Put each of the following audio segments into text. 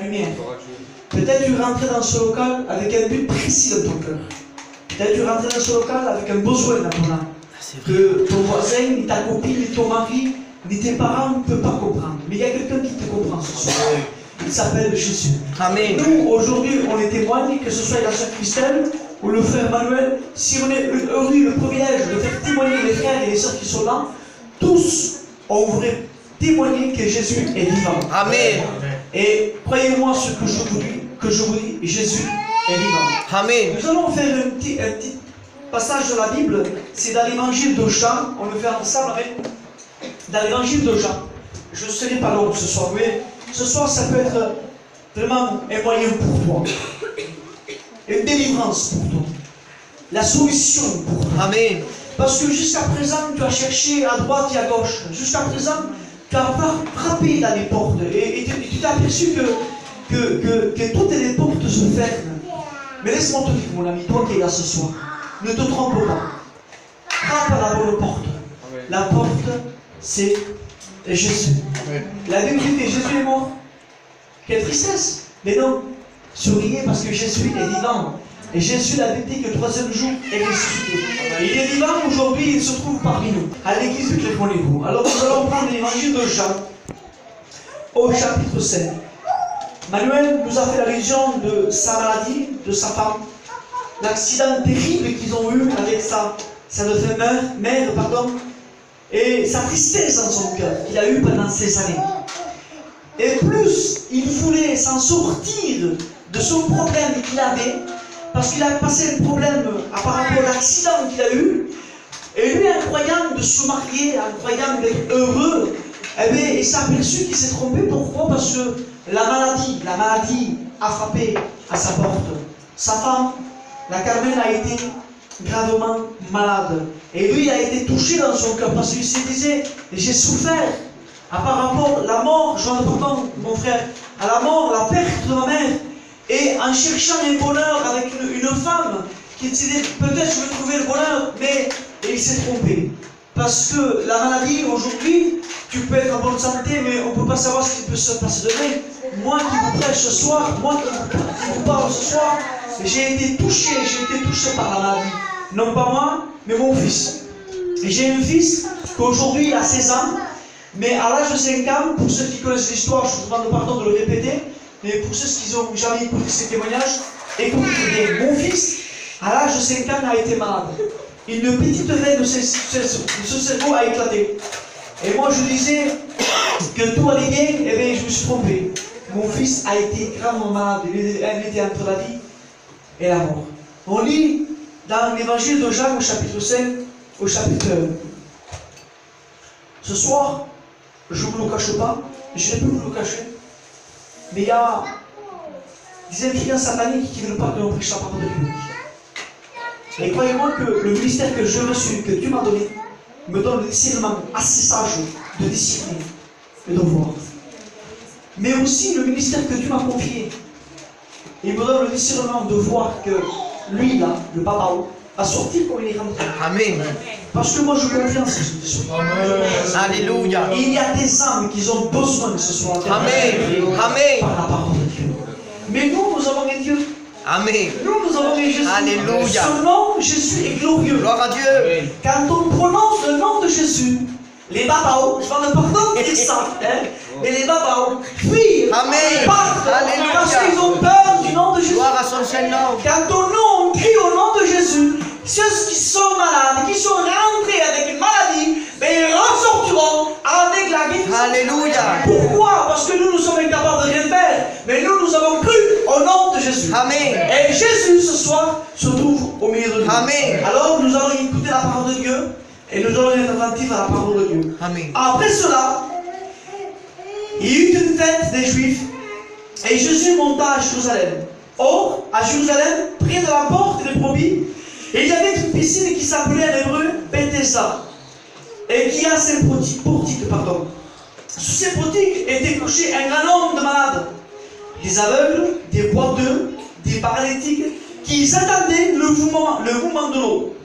lumière. Peut-être tu rentrais dans ce local avec un but précis dans ton cœur. Peut-être tu rentrais dans ce local avec un besoin dans ton âme. Que ton voisin, ni ta copine, ni ton mari, ni tes parents ne peuvent pas comprendre. Mais il y a quelqu'un qui te comprend ce soir. Il s'appelle Jésus. Amen. Nous, aujourd'hui, on est témoigne, que ce soit la sœur Christelle ou le frère Manuel, si on est aujourd'hui le privilège de faire témoigner les frères et les sœurs qui sont là, tous, on voudrait témoigner que Jésus est vivant. Amen. Et croyez-moi ce que je vous dis, Jésus est vivant. Amen. Nous allons faire un petit passage de la Bible, c'est dans l'évangile de Jean, on le fait ensemble, dans l'évangile de Jean. Je ne serai pas long ce soir, mais ce soir ça peut être vraiment un moyen pour toi, une délivrance pour toi, la solution pour toi. Amen. Parce que jusqu'à présent, tu as cherché à droite et à gauche. Jusqu'à présent, tu as frappé dans les portes. Et tu t'es aperçu que toutes les portes se ferment. Mais laisse-moi te dire, mon ami, toi qui es là ce soir, ne te trompe pas. Frappe à la bonne porte. La porte, c'est Jésus. La Bible dit que Jésus est mort. Quelle tristesse. Mais non, souriez parce que Jésus est vivant. Et Jésus l'a dit que le troisième jour est ressuscité. Et il est vivant aujourd'hui, il se trouve parmi nous, à l'église du Clément-les-Vaux. Alors nous allons prendre l'évangile de Jean, au chapitre 7. Manuel nous a fait l'allusion de sa maladie, de sa femme, l'accident terrible qu'ils ont eu avec sa mère, et sa tristesse dans son cœur qu'il a eu pendant ces années. Et plus il voulait s'en sortir de son problème qu'il avait, parce qu'il a passé un problème par rapport à l'accident qu'il a eu, et lui, en croyant de se marier, en croyant d'être heureux, eh bien, il s'est aperçu qu'il s'est trompé. Pourquoi? Parce que la maladie a frappé à sa porte. Sa femme, la Carmen, a été gravement malade. Et lui, il a été touché dans son cœur, parce qu'il se disait, j'ai souffert par rapport à la mort, je m'entends, mon frère, à la mort, la perte de ma mère. Et en cherchant un bonheur avec une femme qui disait peut-être je vais trouver le bonheur, mais il s'est trompé. Parce que la maladie aujourd'hui, tu peux être en bonne santé, mais on ne peut pas savoir ce qui peut se passer demain. Moi qui vous prêche ce soir, moi qui vous parle ce soir, j'ai été touché par la maladie. Non pas moi, mais mon fils. Et j'ai un fils qu'aujourd'hui il a 16 ans, mais à l'âge de 5 ans, pour ceux qui connaissent l'histoire, je vous demande pardon de le répéter, mais pour ceux qui n'ont jamais écouté ces témoignages, écoutez bien. Mon fils, à l'âge de 5 ans, a été malade. Une petite veine de ce cerveau a éclaté. Et moi, je disais que tout allait bien, et bien je me suis trompé. Mon fils a été gravement malade. Il était entre la vie et la mort. On lit dans l'évangile de Jean, au chapitre 5, au chapitre 1. Ce soir, je ne vous le cache pas, je ne peux vous le cacher. Mais il y a des influences sataniques qui ne veulent pas que l'on prêche la parole de Dieu. Et croyez-moi que le ministère que je reçu, que Dieu m'a donné, me donne le discernement assez sage de discerner et de voir. Mais aussi le ministère que Dieu m'a confié, il me donne le discernement de voir que lui là, le papa, va sortir comme il est rentré. Amen. Parce que moi je confiance ce soir. Alléluia. Il y a des âmes qui ont besoin ce soir. Amen. Amen. Par la parole de Dieu. Mais nous avons un Dieu. Amen. Nous avons un Jésus. Alléluia. Ce nom, Jésus, est glorieux. Gloire à Dieu. Quand on prononce le nom de Jésus, les babao, je parle pardon de ça, mais les babao fuient. Amen. Partent. Alléluia. Parce qu'ils ont peur du nom de Jésus. Gloire à son Seigneur. Quand on crie au nom de Jésus, ceux qui sont malades, qui sont rentrés avec une maladie, ben ils ressortiront avec la guérison. Alléluia. Pourquoi? Parce que nous sommes incapables de rien faire. Mais nous avons cru au nom de Jésus. Amen. Et Jésus, ce soir, se trouve au milieu de nous. Amen. Alors, nous allons écouter la parole de Dieu et nous allons être attentifs à la parole de Dieu. Amen. Après cela, il y eut une fête des Juifs et Jésus monta à Jérusalem. Or, à Jérusalem, près de la porte des brebis, il y avait une piscine qui s'appelait en hébreu Bethesda et qui a ses portiques. Sous ces portiques était couché un grand nombre de malades, des aveugles, des boiteux, des paralytiques, qui attendaient le mouvement de l'eau.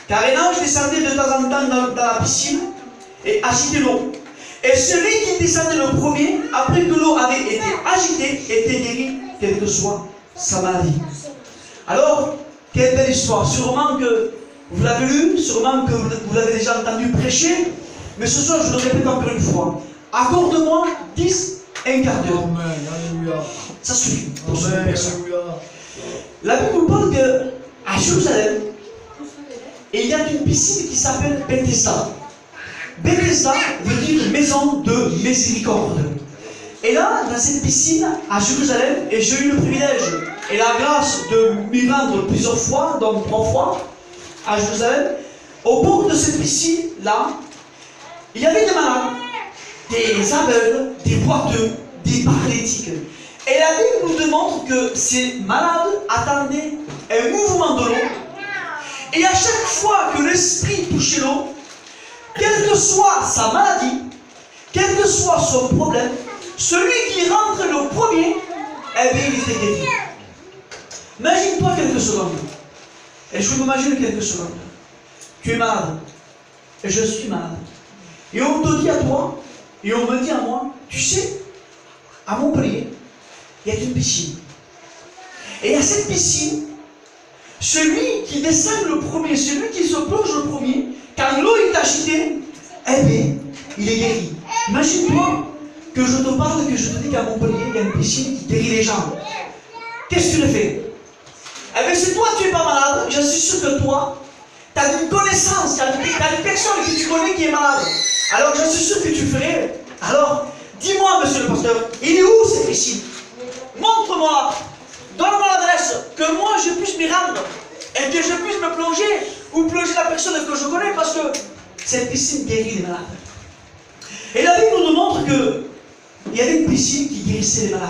Car un ange descendait de temps en temps dans la piscine et agitait l'eau. Et celui qui descendait le premier, après que l'eau avait été agitée, était guéri, quelle que soit sa maladie. Alors, quelle belle histoire. Sûrement que vous l'avez lu, sûrement que vous l'avez déjà entendu prêcher, mais ce soir, je le répète encore une fois. Accorde-moi 10, un quart d'heure. Ça suffit pour ce personne. La Bible nous parle qu'à Jérusalem, il y a une piscine qui s'appelle Bethesda. Bethesda veut dire maison de miséricorde. Et là, dans cette piscine, à Jérusalem, et j'ai eu le privilège et la grâce de m'y rendre plusieurs fois, donc 3 fois, à Jérusalem, au bord de cette piscine-là, il y avait des malades, des aveugles, des boiteux, des paralytiques. Et la Bible nous démontre que ces malades attendaient un mouvement de l'eau. Et à chaque fois que l'esprit touchait l'eau, quelle que soit sa maladie, quel que soit son problème, celui qui rentre le premier, eh bien, il était guéri. Imagine-toi quelques secondes. Et je m'imagine quelques secondes. Tu es malade. Et je suis malade. Et on te dit à toi, et on me dit à moi, tu sais, à Montpellier, il y a une piscine. Et à cette piscine, celui qui descend le premier, celui qui se plonge le premier, quand l'eau est agitée, eh bien, il est guéri. Imagine-toi que je te parle, que je te dis qu'à Montpellier, il y a une piscine qui guérit les gens. Qu'est-ce que tu le fais? Eh bien, si toi, tu n'es pas malade, je suis sûr que toi, tu as une connaissance, tu as une personne que tu connais qui est malade. Alors, je suis sûr que tu ferais. Alors, dis-moi, monsieur le pasteur, il est où cette piscine? Montre-moi, donne-moi l'adresse, que moi, je puisse m'y rendre, et que je puisse me plonger, ou plonger la personne que je connais, parce que cette piscine guérit les malades. Et la Bible nous montre qu'il y avait une piscine qui guérissait les malades.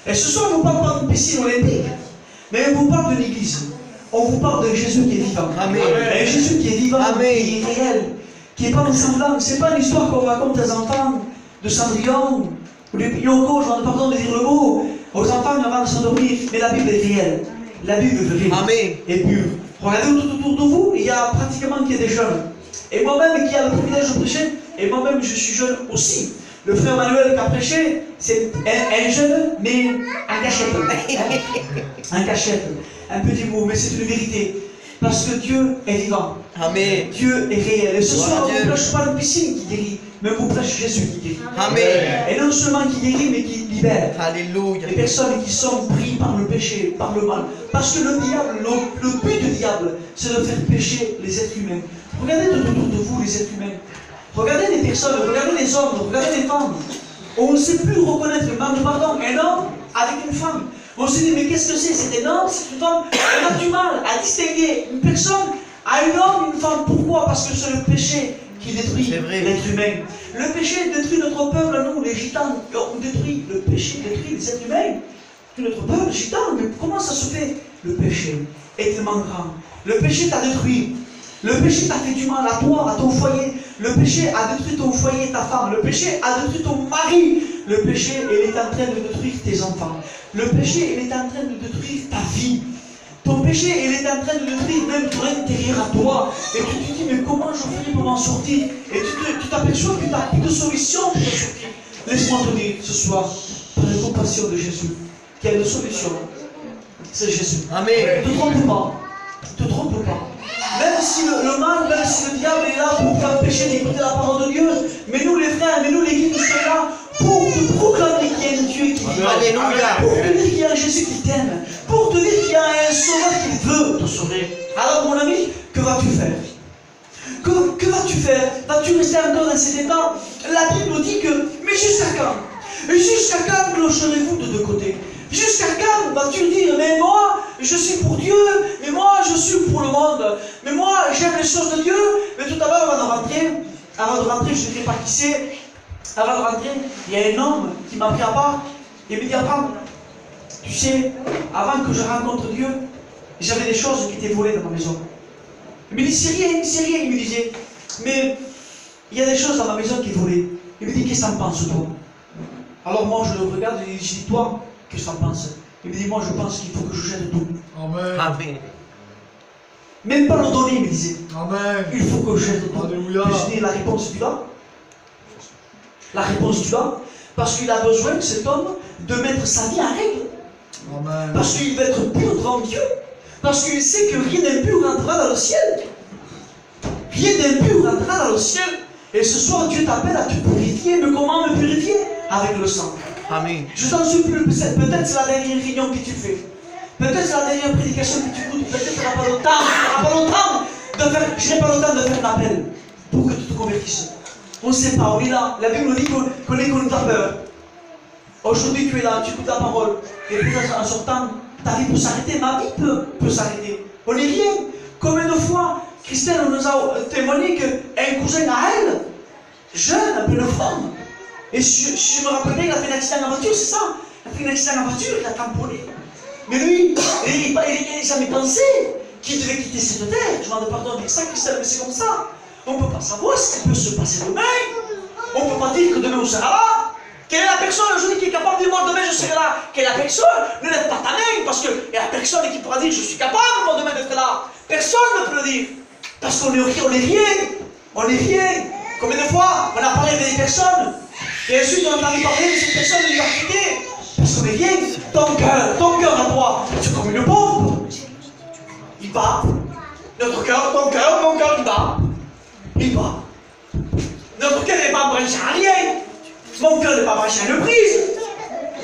Et ce soir, on ne vous parle pas d'une piscine olympique, mais on vous parle de l'Église. On vous parle de Jésus qui est vivant. Amen. Et Jésus qui est vivant, Amen. qui est réel, qui n'est pas un semblant. Ce n'est pas une histoire qu'on raconte aux enfants de Cendrillon, ou de Yoko, je pardon de dire le mot, aux enfants avant de s'endormir. Mais la Bible est réelle. La Bible est vraie. Amen. Et pure. Regardez autour de vous, il y a pratiquement qu'il y a des jeunes. Et moi-même qui a le privilège de prêcher, et moi-même je suis jeune aussi. Le frère Manuel qui a prêché, c'est un jeune, mais en cachette. En cachette. Un petit mot, mais c'est une vérité. Parce que Dieu est vivant. Amen. Dieu est réel. Et ce soir, on ne Dieu. prêche pas une piscine qui guérit, mais on prêche Jésus qui guérit. Amen. Et non seulement qui guérit, mais qui libère. Alléluia. Les personnes qui sont prises par le péché, par le mal. Parce que le diable, le but du diable, c'est de faire pécher les êtres humains. Regardez autour de vous les êtres humains. Regardez les personnes, regardez les hommes, regardez les femmes. On ne sait plus reconnaître le mal de pardon. Un homme avec une femme. On se dit, mais qu'est-ce que c'est? C'est un homme, c'est une femme. On a du mal à distinguer une personne à un homme, une femme. Pourquoi? Parce que c'est le péché qui détruit l'être humain. Le péché détruit notre peuple, nous, les gitans. On détruit, le péché détruit les êtres humains. Notre peuple, gitan, mais comment ça se fait? Le péché est tellement grand. Le péché t'a détruit. Le péché t'a fait du mal à toi, à ton foyer. Le péché a détruit ton foyer, ta femme. Le péché a détruit ton mari. Le péché, il est en train de détruire tes enfants. Le péché, il est en train de détruire ta vie. Ton péché, il est en train de détruire même ton intérieur à toi. Et tu te dis, mais comment je ferai pour m'en sortir? Et tu t'aperçois que tu n'as plus de solution pour te sortir. Laisse-moi te dire ce soir, par la compassion de Jésus, qu'il y a une solution. C'est Jésus. Amen. Ne te trompe pas. Ne te trompe pas. Même si le mal, même si le diable est là pour t'empêcher d'écouter la parole de Dieu, mais nous les frères, mais nous l'église, nous sommes là pour te proclamer qu'il y a un Dieu qui vit. Alléluia. Pour te dire qu'il y a un Jésus qui t'aime. Pour te dire qu'il y a un sauveur qui veut te sauver. Alors mon ami, que vas-tu faire? Que vas-tu faire? Vas-tu rester encore dans cet état? La Bible nous dit que, mais jusqu'à quand? Jusqu'à quand clocherez-vous de deux côtés? Jusqu'à quand vas-tu dire, mais moi, je suis pour Dieu, mais moi, je suis pour le monde, mais moi, j'aime les choses de Dieu, mais tout à l'heure, avant de rentrer, je ne sais pas qui c'est, avant de rentrer, il y a un homme qui m'a pris à part, et me dit, Abraham, tu sais, avant que je rencontre Dieu, j'avais des choses qui étaient volées dans ma maison. Il me dit, c'est rien, il me disait, mais il y a des choses dans ma maison qui est volées. Il me dit, qu'est-ce que t'en penses, toi? Alors moi, je le regarde et je dis, toi, qu'est-ce que t'en penses? Il me dit, moi, je pense qu'il faut que je jette tout. Amen. Amen. Même pas le donner, il me disait. Amen. Il faut que je jette tout. Alléluia. Et je dis, la réponse, tu l'as? La réponse du bas. Parce qu'il a besoin, cet homme, de mettre sa vie en règle. Amen. Parce qu'il veut être pur devant Dieu. Parce qu'il sait que rien d'impur rentrera dans le ciel. Rien d'impur rentrera dans le ciel. Et ce soir, Dieu t'appelle à te purifier. Mais comment me purifier? Avec le sang. Amen. Je t'en supplie, peut-être c'est la dernière réunion que tu fais. Peut-être c'est la dernière prédication que tu écoutes. Peut-être tu n'auras pas le temps. Tu n'auras pas le temps de faire. Je n'ai pas le temps de faire un appel pour que tu te convertisses. On ne sait pas, on est là. La Bible nous dit qu'on est qu'on a peur. Aujourd'hui, tu es là, tu écoutes la parole. Et puis en sortant, ta vie peut s'arrêter, ma vie peut s'arrêter. On n'est rien. Combien de fois, Christelle nous a témoigné qu'un cousin à elle, jeune, un peu de forme, et je me rappelle bien qu'il a fait un accident en voiture, c'est ça. Il a fait un accident en voiture, il a tamponné. Mais lui, il n'a jamais pensé qu'il devait quitter cette terre. Je m'en demande pardon avec ça, Christelle, mais c'est comme ça. On ne peut pas savoir ce qui peut se passer demain. On ne peut pas dire que demain on sera là. Quelle est la personne aujourd'hui qui est capable de dire moi demain je serai là? Quelle est la personne? Ne lève pas ta main parce qu'il y a la personne qui pourra dire je suis capable moi demain d'être là. Personne ne peut le dire. Parce qu'on est rien. On est rien. Combien de fois on a parlé des personnes et ensuite on a entendu parler de cette personne de l'université? Parce qu'on est rien. Ton cœur à toi, c'est comme une bombe. Il bat. Notre cœur, mon cœur, il bat. Il bat. Notre cœur n'est pas branché à rien. Mon cœur n'est pas branché à une prise.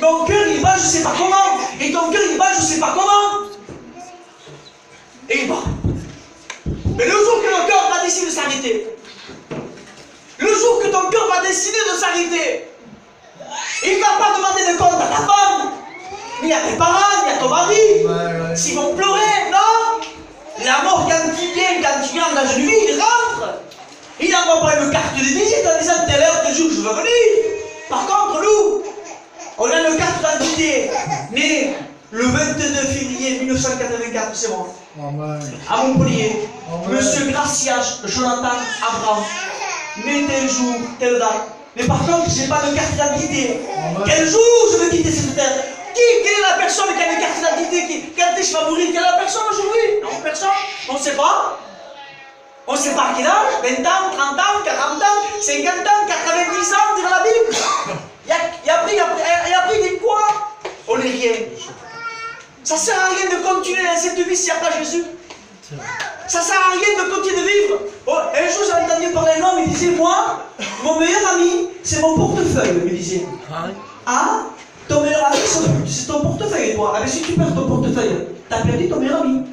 Mon cœur il bat je ne sais pas comment. Et ton cœur il bat je ne sais pas comment. Et il bat. Mais le jour que ton cœur va décider de s'arrêter, le jour que ton cœur va décider de s'arrêter, il ne va pas demander de compte à ta femme, ni à tes parents, ni à ton mari. S'ils vont pleurer, non. La mort quand il vient, quand tu rentres dans une vie, il rentre. Il n'envoie pas une carte de visite en disant telle heure, tel jour, je veux venir. Par contre, nous, on a une carte d'identité, née le 22 février 1984, c'est moi. Amen. À Montpellier. Amen. Monsieur Gracias Jonathan Abraham, né tel jour, telle date. Mais par contre, je n'ai pas de carte d'identité. Quel jour je veux quitter cette terre? Quelle est la personne qui a une carte d'identité? Quand est-ce que je vais mourir? Quelle est la personne aujourd'hui? Non, personne. On ne sait pas. On ne sait pas à quel âge, 20 ans, 30 ans, 40 ans, 50 ans, 90 ans, dire la Bible. Il a pris des quoi? On n'est rien. Ça ne sert à rien de continuer dans cette vie s'il n'y a pas Jésus. Ça ne sert à rien de continuer de vivre. Oh, un jour, j'ai entendu parler d'un homme, il disait, moi, mon meilleur ami, c'est mon portefeuille, il me disait. Ah, ton meilleur ami, c'est ton portefeuille, toi. Ah, mais si tu perds ton portefeuille, tu as perdu ton meilleur ami.